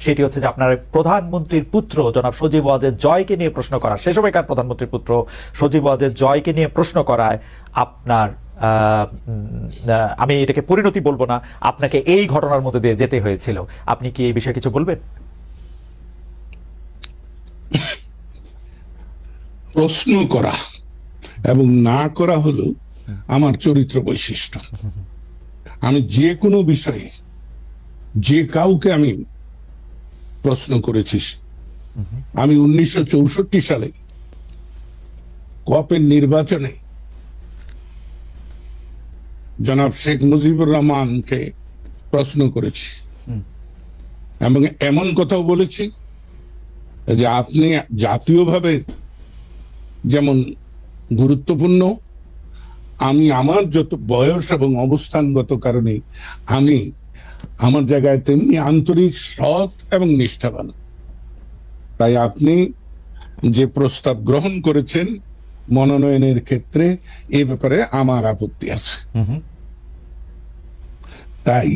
সেটি হচ্ছে যে আপনার প্রধানমন্ত্রীর পুত্র জনাব সজীব ওয়াজেদ জয়কে নিয়ে প্রশ্ন করা, সে সময়কার প্রধানমন্ত্রীর পুত্র সজীব ওয়াজেদ জয়কে নিয়ে প্রশ্ন করায় আপনার আমি এটাকে পরিণতি বলবো না, আপনাকে এই ঘটনার মধ্যে দিয়ে যেতে হয়েছিল। আপনি কি এই বিষয়ে কিছু বলবেন? প্রশ্ন করা এবং না করা হলো আমার চরিত্র বৈশিষ্ট্য। আমি যে কোনো বিষয়ে যে কাউকে আমি প্রশ্ন করেছি। আমি 1964 সালে কপের নির্বাচনে জনাব শেখ মুজিবুর রহমানকে প্রশ্ন করেছি এবং এমন কথাও বলেছি যে আপনি জাতীয়ভাবে যেমন গুরুত্বপূর্ণ, আমি আমার যত বয়স এবং অবস্থানগত কারণে আমি আমার জায়গায় তেমনি আন্তরিক, সৎ এবং নিষ্ঠাবান। তাই আপনি যে প্রস্তাব গ্রহণ করেছেন মনোনয়নের ক্ষেত্রে, এ ব্যাপারে আমার আপত্তি আছে। তাই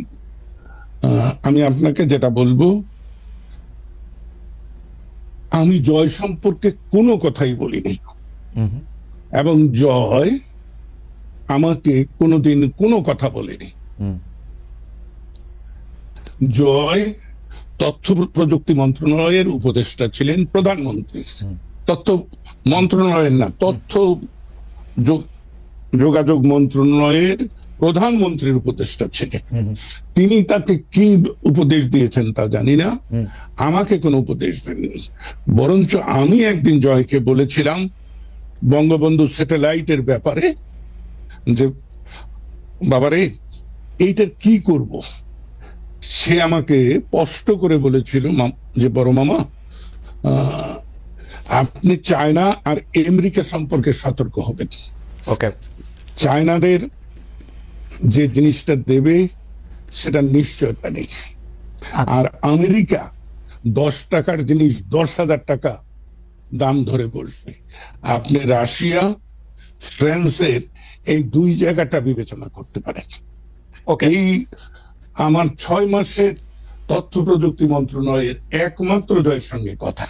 আমি আপনাকে যেটা বলবো, আমি জয় সম্পর্কে কোনো কথাই বলিনি এবং জয় আমাকে কোনোদিন কোনো কথা বলেনি। জয় তথ্য প্রযুক্তি মন্ত্রণালয়ের উপদেষ্টা ছিলেন, প্রধানমন্ত্রী, তথ্য মন্ত্রণালয়ের না, তথ্য যোগাযোগ মন্ত্রণালয়ের প্রধানমন্ত্রীর উপদেষ্টা ছিলেন। তিনি তাকে কি উপদেশ দিয়েছেন তা জানি না, আমাকে কোনো উপদেশ দেননি। বরঞ্চ আমি একদিন জয়কে বলেছিলাম বঙ্গবন্ধু স্যাটেলাইটের ব্যাপারে যে বাবারে এইটার কি করব। সে আমাকে স্পষ্ট করে বলেছিল যে বড় মামা, আপনি চায়না আর আমেরিকা সম্পর্কে সতর্ক হবেন। চায়নাদের যে জিনিসটা দেবে সেটা নিশ্চয়তা নেই, আর আমেরিকা 10 টাকার জিনিস 10,000 টাকা দাম ধরে বসবে। আপনি রাশিয়া, ফ্রান্সের এই 2 জায়গাটা বিবেচনা করতে পারেন। এই আমার 6 মাসের তথ্য প্রযুক্তি মন্ত্রণালয়ের একমাত্র জয়ের সঙ্গে কথা।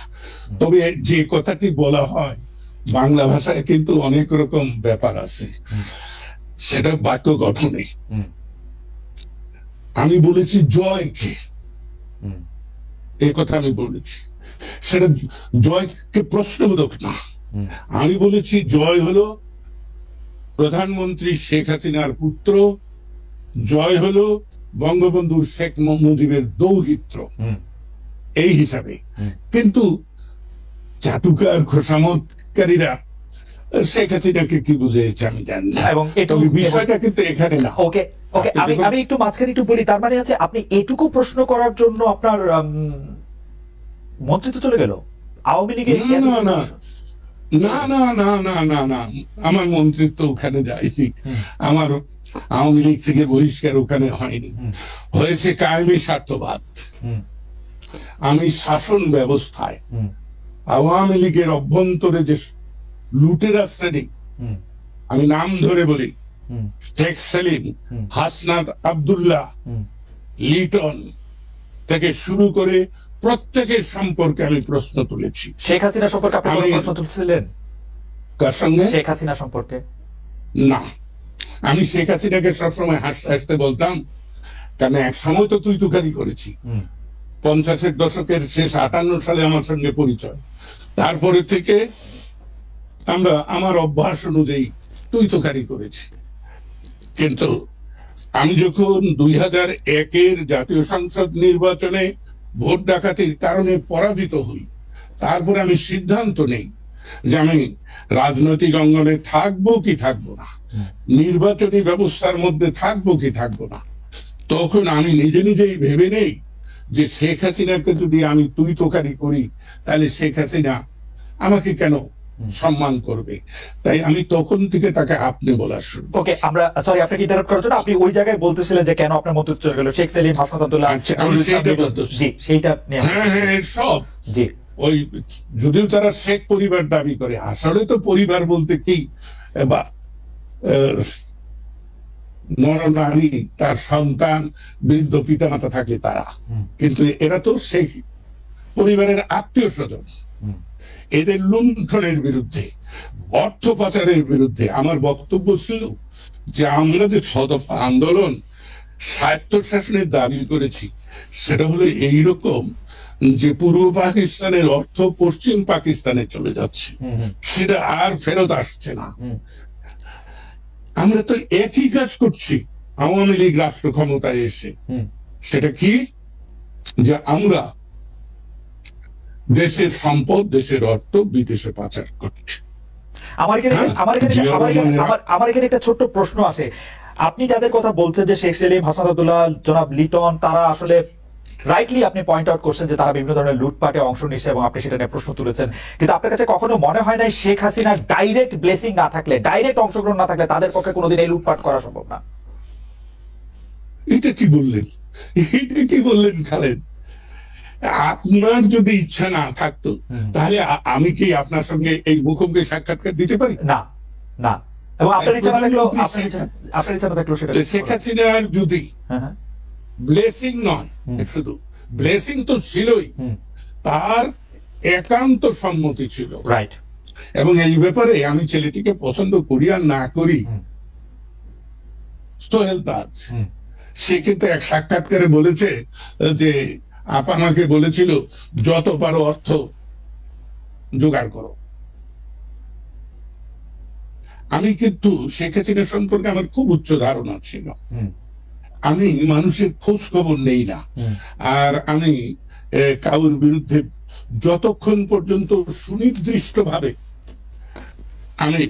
তবে যে কথাটি বলা হয় বাংলা ভাষায় কিন্তু অনেক রকম ব্যাপার আছে, সেটা বাক্য গঠনে। আমি বলেছি জয়কে, এই কথা আমি বলেছি, সেটা জয়কে প্রশ্নবোধক না। আমি বলেছি জয় হলো প্রধানমন্ত্রী শেখ হাসিনার পুত্র, জয় হলো বঙ্গবন্ধু শেখ মুজিবের দৌহিত্র, এই হিসাবে। কিন্তু চাটুকার খোসামতকারীরা শেখ হাসিনাকে কি বুঝেছে আমি জানি না, এবং বিষয়টা কিন্তু এখানে না। ওকে ওকে, আমি একটু মাঝখানে একটু বলি। তার মানে আছে আপনি এটুকু প্রশ্ন করার জন্য আপনার মন্ত্রিত্ব চলে গেল আওয়ামী লীগে? না না না না না না, আমার মন্ত্রিত্ব ওখানে যায়নি, আমার আওয়ামী লীগ থেকে বহিষ্কার ওখানে হয়নি, হয়েছে কায়েমি স্বার্থবাদ। আমি শাসন ব্যবস্থায় আওয়ামী লীগের অভ্যন্তরে যে লুটেরা শ্রেণী, আমি নাম ধরে বলি, শেখ সেলিম, হাসনাত আব্দুল্লাহ, লিটন থেকে শুরু করে প্রত্যেকের সম্পর্কে আমি প্রশ্ন তুলেছি। শেখ হাসিনা সম্পর্কে আপনি প্রশ্ন তুলছিলেন? কার সঙ্গে? শেখ হাসিনা সম্পর্কে না, আমি শেখ হাসিনাকে সবসময় হাসতে হাসতে বলতাম, কারণ এক সময় তো তুই তুকারি করেছি। 50-এর দশকের শেষ 58 সালে আমার সঙ্গে পরিচয়, তারপরে থেকে আমরা আমার অভ্যাস অনুযায়ী তুই তুকারি করেছি। কিন্তু আমি যখন 2001-এর জাতীয় সংসদ নির্বাচনে ভোট ডাকাতির কারণে পরাজিত হই, তারপরে আমি সিদ্ধান্ত নেই যে আমি রাজনৈতিক অঙ্গনে থাকবো কি থাকবো না, নির্বাচনী ব্যবস্থার মধ্যে থাকবো কি থাকবো না। তখন আমি নিজে নিজেই ভেবে নেই যে শেখ হাসিনাকে যদি আমি তুই তোকারি করি তাহলে শেখ হাসিনা আমাকে কেন সম্মান করবে। তাই আমি তখন থেকে তাকে আপনি বলা শুরু। ওকে, আমরা সরি আপনাকে ইন্টারাপ্ট করার জন্য। আপনি ওই জায়গায় বলতেছিলেন যে কেন আপনার মন্ত্রিত্ব চলে গেল, শেখ সেলিম, হাসনাত আব্দুল্লাহ, আমি সেইটা বলতেছি। জি, সেইটা নিয়ে। হ্যাঁ সব। জি, ওই যদিও তারা শেখ পরিবার দাবি করে, আসলে তো পরিবার বলতে কি বা নরনারী, তার সন্তান, বৃদ্ধ পিতামাতা থাকে তারা, কিন্তু এরা তো সেই পরিবারের আত্মীয় স্বজন। এদের লুণ্ঠনের বিরুদ্ধে, অর্থ পাচারের বিরুদ্ধে আমার বক্তব্য ছিল যে আমরা যে ছদফা আন্দোলন স্বায়ত্তশাসনের দাবি করেছি, সেটা হলো এইরকম যে পূর্ব পাকিস্তানের অর্থ পশ্চিম পাকিস্তানে চলে যাচ্ছে, সেটা আর ফেরত আসছে না। আমরা তো একই কাজ করছি আওয়ামী লীগ রাষ্ট্র ক্ষমতায় এসে। সেটা কি? যে আমরা দেশের সম্পদ, দেশের অর্থ বিদেশে পাচার করছি। আমার এখানে একটা ছোট্ট প্রশ্ন আছে। আপনি যাদের কথা বলছেন যে শেখ সেলিম, হাসনাত আব্দুল্লাহ, জনাব লিটন, তারা আসলে রাইটলি আপনি পয়েন্ট আউট করছেন যে তারা বিভিন্ন ধরনের লুটপাটে অংশ নিচ্ছে এবং আপনি সেটা নিয়ে প্রশ্ন তুলেছেন, কিন্তু আপনার কাছে কখনো মনে হয় নাই শেখ হাসিনার ডাইরেক্ট ব্লেসিং না থাকলে, ডাইরেক্ট অংশগ্রহণ না থাকলে তাদের পক্ষে কোনোদিন এই লুটপাট করা সম্ভব না? এটা কি বললেন? এটা কি বললেন খালেদ? আপনার যদি ইচ্ছা না থাকতো তাহলে আমি কি আপনার সঙ্গে এই মুখোমুখি সাক্ষাৎকার দিতে পারি? না, না। এবং আপনার ইচ্ছা না থাকলেও, আপনার ইচ্ছা না থাকলেও সেটা শেখ হাসিনার যদি ব্লেসিং নয়, শুধু ব্লেসিং তো ছিলই, তার একান্ত সম্মতি ছিল। রাইট। এবং এই ব্যাপারে আমি ছেলেটিকে পছন্দ করি আর না করি, সোহেল তাজ, সে কিন্তু এক সাক্ষাৎকারে বলেছে যে আপা আমাকে বলেছিল যত পারো অর্থ জোগাড় করো। আমি কিন্তু শেখ হাসিনা সম্পর্কে আমার খুব উচ্চ ধারণা ছিল। আমি মানুষের খোঁজ খবর নেই না, আর আমি কারোর বিরুদ্ধে যতক্ষণ পর্যন্ত সুনির্দিষ্ট ভাবে আমি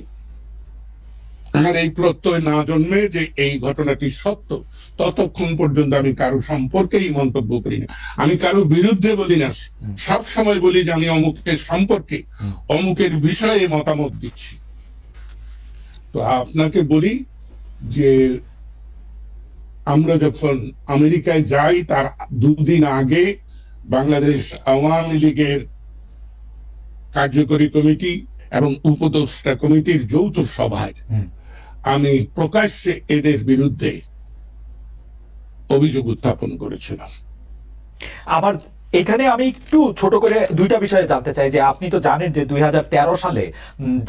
আমার এই প্রত্যয় না জন্মে যে এই ঘটনাটি সত্য, ততক্ষণ পর্যন্ত আমি কারো সম্পর্কেই মন্তব্য করি না। আমি কারো বিরুদ্ধে বলি না, সব সময় বলি যে আমি অমুকের সম্পর্কে, অমুকের বিষয়ে মতামত দিচ্ছি। তো আপনাকে বলি যে আমরা যখন আমেরিকায় যাই তার দুদিন আগে বাংলাদেশ আওয়ামী লীগের কার্যকরী কমিটি এবং উপদেষ্টা কমিটির যৌথ সভায় আমি প্রকাশ্যে এদের বিরুদ্ধে অভিযোগ উত্থাপন করেছিলাম। আবার এখানে আমি একটু ছোট করে দুইটা বিষয়ে জানতে চাই যে আপনি তো জানেন যে 2013 সালে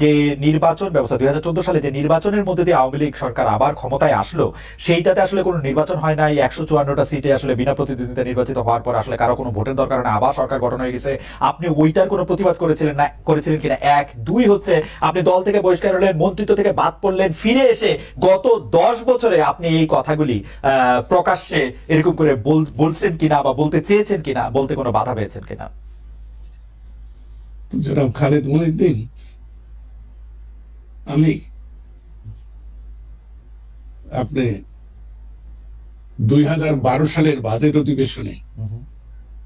যে নির্বাচন ব্যবস্থা, 2014 সালে যে নির্বাচনের মধ্যে দিয়ে আওয়ামী লীগ সরকার আবার ক্ষমতায় আসলো, সেইটাতে আসলে কোনো নির্বাচন হয় নাই। 154টা সিটে আসলে বিনা প্রতিদ্বন্দ্বিতা নির্বাচিত হওয়ার পর আসলে কারো কোনো ভোটের দরকার না, আবার সরকার গঠন হয়ে গেছে। আপনি ওইটার কোনো প্রতিবাদ করেছিলেন না, করেছিলেন কিনা? এক। দুই হচ্ছে আপনি দল থেকে বহিষ্কার হলেন, মন্ত্রিত্ব থেকে বাদ পড়লেন, ফিরে এসে গত 10 বছরে আপনি এই কথাগুলি প্রকাশ্যে এরকম করে বলছেন কিনা বা বলতে চেয়েছেন কিনা, বলতে কোনো বাধা পেয়েছেন কিনা? জনাব খালেদ মহিউদ্দিন, আমি আপনি 2012 সালের বাজেট অধিবেশনে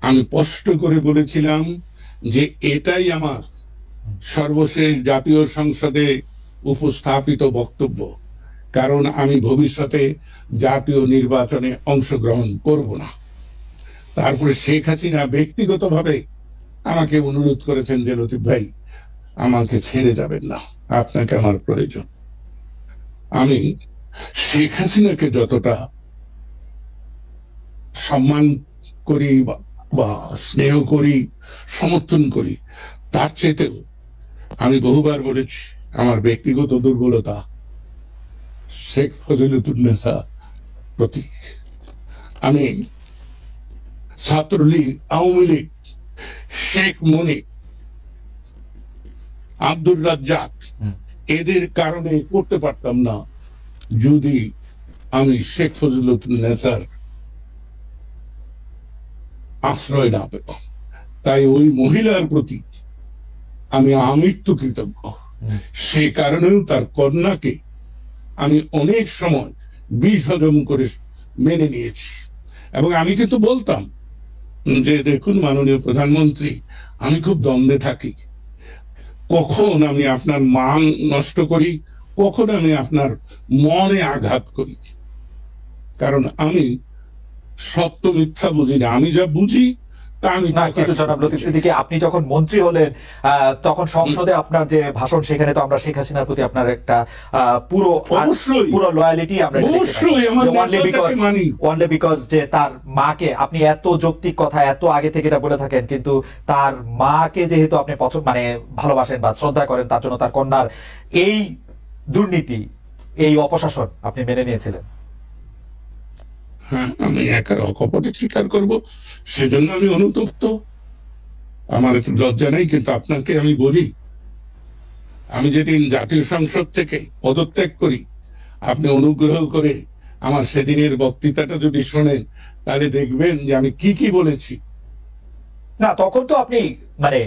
আমি স্পষ্ট করে বলেছিলাম যে এটাই আমার সর্বশেষ জাতীয় সংসদে উপস্থাপিত বক্তব্য, কারণ আমি ভবিষ্যতে জাতীয় নির্বাচনে অংশগ্রহণ করব না। তারপরে শেখ হাসিনা ব্যক্তিগতভাবে আমাকে অনুরোধ করেছেন যে লতিফ ভাই আমাকে ছেড়ে যাবেন না, আপনাকে আমার প্রয়োজন। আমি শেখ হাসিনাকে যতটা সম্মান করি বা স্নেহ করি, সমর্থন করি, তার চেয়েতেও আমি বহুবার বলেছি আমার ব্যক্তিগত দুর্বলতা শেখ ফজিলতুন্নেসা প্রতি। আমি ছাত্রলীগ, আওয়ামী লীগ, শেখ মুজিব, আব্দুর রাজ্জাক, এদের কারণে করতে পারতাম না যদি আমি শেখ ফজিলতুন্নেসার আশ্রয় না পেতাম। তাই ওই মহিলার প্রতি আমি আমৃত্যু কৃতজ্ঞ। সে কারণেও তার কন্যাকে আমি অনেক সময় বিষ হজম করে মেনে নিয়েছি। এবং আমি কিন্তু বলতাম যে দেখুন মাননীয় প্রধানমন্ত্রী, আমি খুব দ্বন্দ্বে থাকি, কখন আমি আপনার মান নষ্ট করি, কখন আমি আপনার মনে আঘাত করি, কারণ আমি সত্য মিথ্যা বুঝি না। আমি যা বুঝি তা আমি না, কিন্তু জনাব লতিফ সিদ্দিকী, আপনি যখন মন্ত্রী হলেন তখন সংসদে আপনার যে ভাষণ, সেখানে তো আমরা শেখ হাসিনার প্রতি আপনার একটা অবশ্যই। পুরো লয়ালিটি আমরা অবশ্যই আমার মর্যাদাকে মানি। অনলি বিকজ যে তার মাকে আপনি এত যৌক্তিক কথা এত আগে থেকে এটা বলে থাকেন, কিন্তু তার মাকে যেহেতু আপনি মানে ভালোবাসেন বা শ্রদ্ধা করেন, তার জন্য তার কন্যার এই দুর্নীতি, এই অপশাসন আপনি মেনে নিয়েছিলেন। হ্যাঁ, আমি একার অকপটে স্বীকার করব, সেজন্য আমি অনুতপ্ত। আমার একটু লজ্জা নেই, কিন্তু আপনাকে আমি বলি, আমি যেদিন জাতীয় সংসদ থেকে পদত্যাগ করি, আপনি অনুগ্রহ করে আমার সেদিনের বক্তৃতাটা যদি শোনেন, তাহলে দেখবেন যে আমি কি কি বলেছি। না, তখন তো আপনি মানে